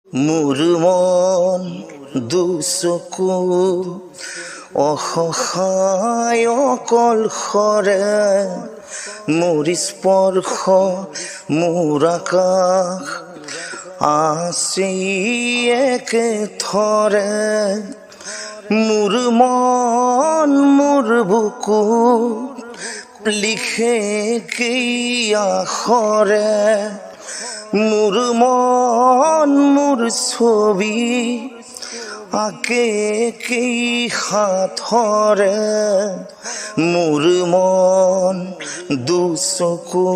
মোৰ মন দুচকু অসহায় অকলশৰে, মোৰ স্পৰ্শ মোৰ আকাশ আছে একেথৰে। মোৰ মন মোৰ বুকু লিখে কি আখৰে, মোৰ মন মোৰ ছবি আঁকে কি হাতৰে। মোৰ মন দুচকু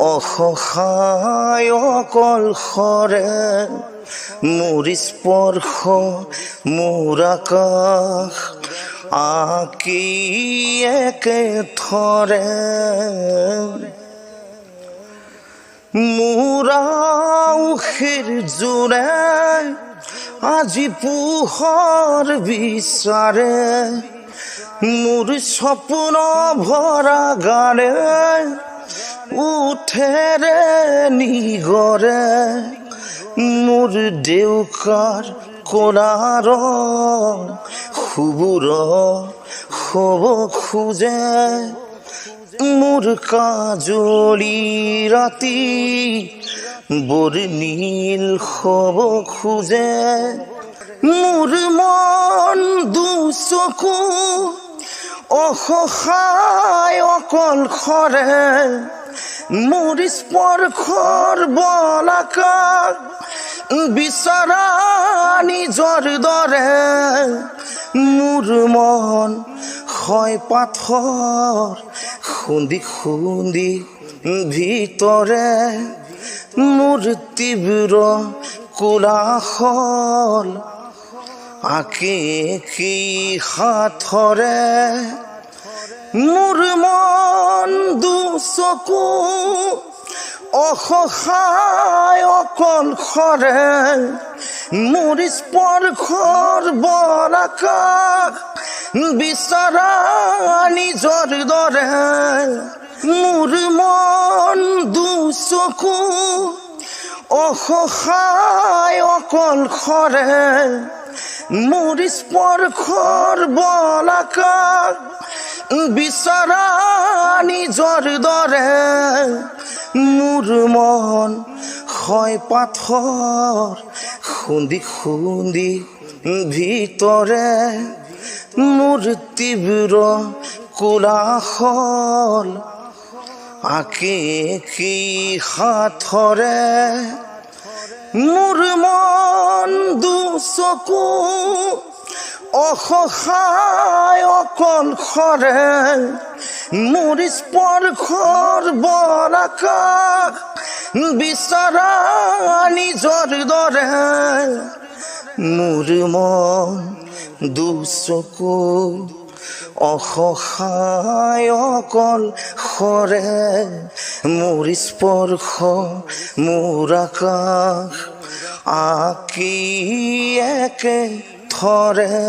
অসহায় অকলশৰে, মোৰ স্পৰ্শ মোৰ আকাশ আঁকি একেথৰে। মোৰ আউসীৰ জোৰে আজি পোহৰ বিচাৰে, মোৰ সপোন ভৰা গাৰে উঠেৰে নিগৰে। মোৰ ডেউকাৰ কলাৰ শুভুৰ হ'ব খোজে, মোৰ কাজলি ৰাতি বৰ্ণিল হ'ব খোজে। মোৰ মন দুচকু অসহায় অকলশৰে, মোৰ স্পৰ্শৰ বল আকাশ বিচৰা নিজৰ দৰে। মোৰ মন হয় পাথৰ খুন্দি খুন্দি ভিতৰে, মোৰ তীব্ৰ কোলাহল আঁকে কি হাতৰে। মোৰ মন দুচকু অসহায় অকলশৰে, মোৰ স্পৰ্শৰ বল আকাশ বিচৰা নিজৰ দৰে। মোৰ মন দুচকু অসহায় অকলশৰে, মোৰ স্পৰ্শৰ বল আকাশ বিচৰা নিজৰ দৰে। মোৰ মন হয় পাথৰ খুন্দি খুন্দি ভিতৰে, মোৰ তীব্ৰ কোলাহল আঁকে কি হাতৰে। মোৰ মন দুচকু অসহায় অকলশৰে, মোৰ স্পৰ্শৰ বল আকাশ বিচৰা নিজৰ দৰে। মোৰ মন দুচকু অসহায় অকলশৰে, মোৰ স্পৰ্শ মোৰ আকাশ আঁকি একেথৰে।